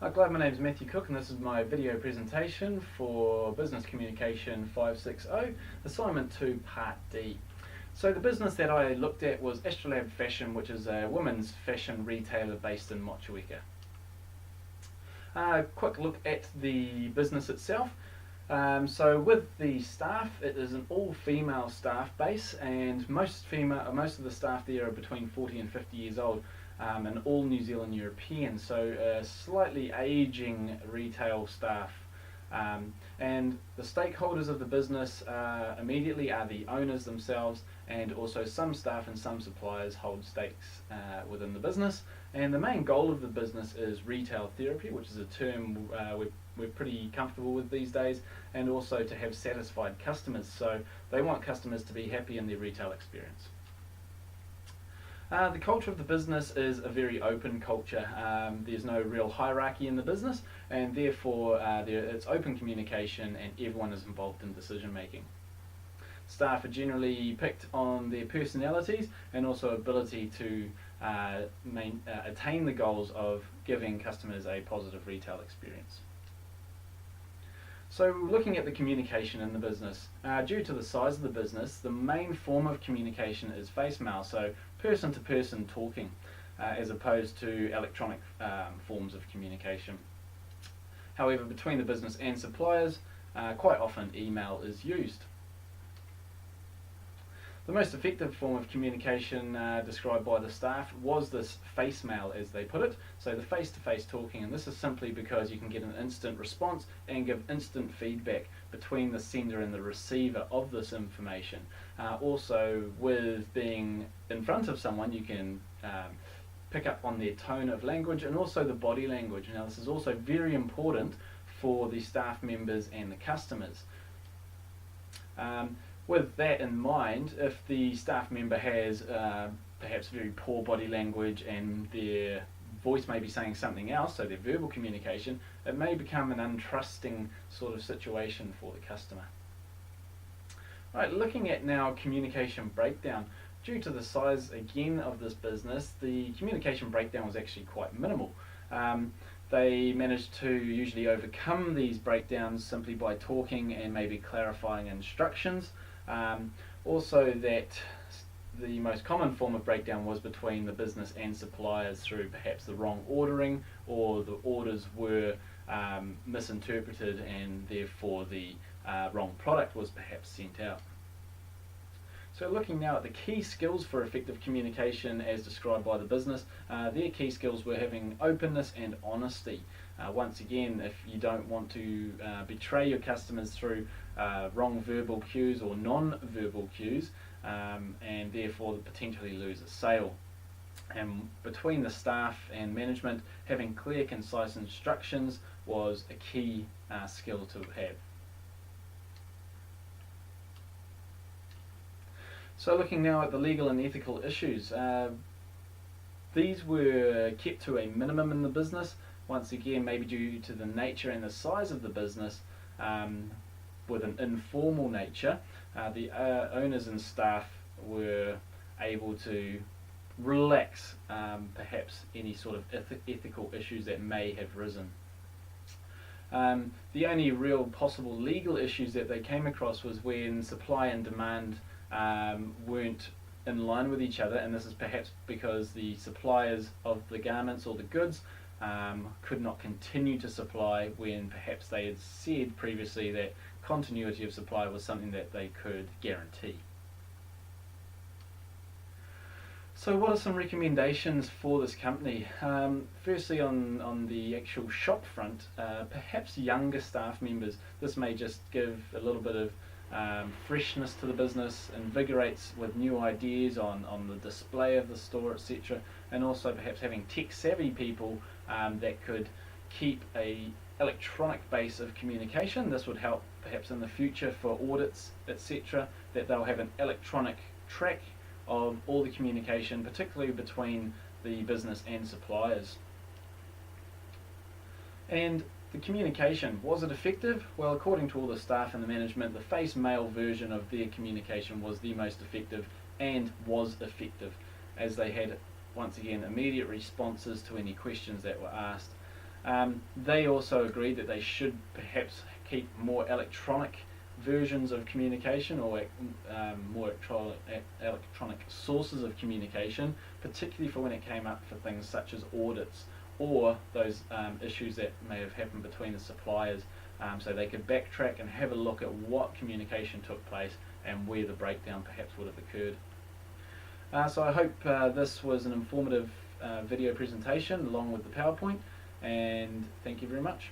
Hi Glad, my name is Matthew Cook and this is my video presentation for Business Communication 560, Assignment 2 Part D. So the business that I looked at was Astrolabe Fashion, which is a women's fashion retailer based in Motueka. Quick look at the business itself. So with the staff, it is an all-female staff base, and most of the staff there are between 40 and 50 years old, and all New Zealand European, so slightly ageing retail staff. And the stakeholders of the business immediately are the owners themselves, and also some staff and some suppliers hold stakes within the business. And the main goal of the business is retail therapy, which is a term we're pretty comfortable with these days, and also to have satisfied customers. So they want customers to be happy in their retail experience. The culture of the business is a very open culture. There's no real hierarchy in the business, and therefore it's open communication and everyone is involved in decision making. Staff are generally picked on their personalities and also ability to attain the goals of giving customers a positive retail experience. So looking at the communication in the business, due to the size of the business, the main form of communication is face mail, so person to person talking, as opposed to electronic forms of communication. However, between the business and suppliers, quite often email is used. The most effective form of communication described by the staff was this face mail, as they put it, so the face-to-face talking, and this is simply because you can get an instant response and give instant feedback between the sender and the receiver of this information. Also, with being in front of someone, you can pick up on their tone of language and also the body language. Now, this is also very important for the staff members and the customers. With that in mind, if the staff member has perhaps very poor body language and their voice may be saying something else, so their verbal communication, it may become an untrusting sort of situation for the customer. Right, looking at now communication breakdown. Due to the size again of this business, the communication breakdown was actually quite minimal. They managed to usually overcome these breakdowns simply by talking and maybe clarifying instructions. Also, that the most common form of breakdown was between the business and suppliers through perhaps the wrong ordering, or the orders were misinterpreted and therefore the wrong product was perhaps sent out. So looking now at the key skills for effective communication as described by the business, their key skills were having openness and honesty. Once again, if you don't want to betray your customers through wrong verbal cues or non-verbal cues, and therefore potentially lose a sale. And between the staff and management, having clear, concise instructions was a key skill to have. So looking now at the legal and ethical issues, these were kept to a minimum in the business, once again maybe due to the nature and the size of the business, with an informal nature. The owners and staff were able to relax perhaps any sort of ethical issues that may have risen. The only real possible legal issues that they came across was when supply and demand weren't in line with each other, and this is perhaps because the suppliers of the garments or the goods could not continue to supply when perhaps they had said previously that continuity of supply was something that they could guarantee. So what are some recommendations for this company? Firstly, on the actual shop front, perhaps younger staff members. This may just give a little bit of freshness to the business, invigorates with new ideas on the display of the store, etc. And also perhaps having tech-savvy people that could keep a electronic base of communication. This would help perhaps in the future for audits, etc., that they'll have an electronic track of all the communication, particularly between the business and suppliers. And the communication, was it effective? Well, according to all the staff and the management, the face mail version of their communication was the most effective and was effective, as they had, once again, immediate responses to any questions that were asked. They also agreed that they should perhaps keep more electronic versions of communication, or more electronic sources of communication, particularly for when it came up for things such as audits or those issues that may have happened between the suppliers, so they could backtrack and have a look at what communication took place and where the breakdown perhaps would have occurred. So I hope this was an informative video presentation along with the PowerPoint, and thank you very much.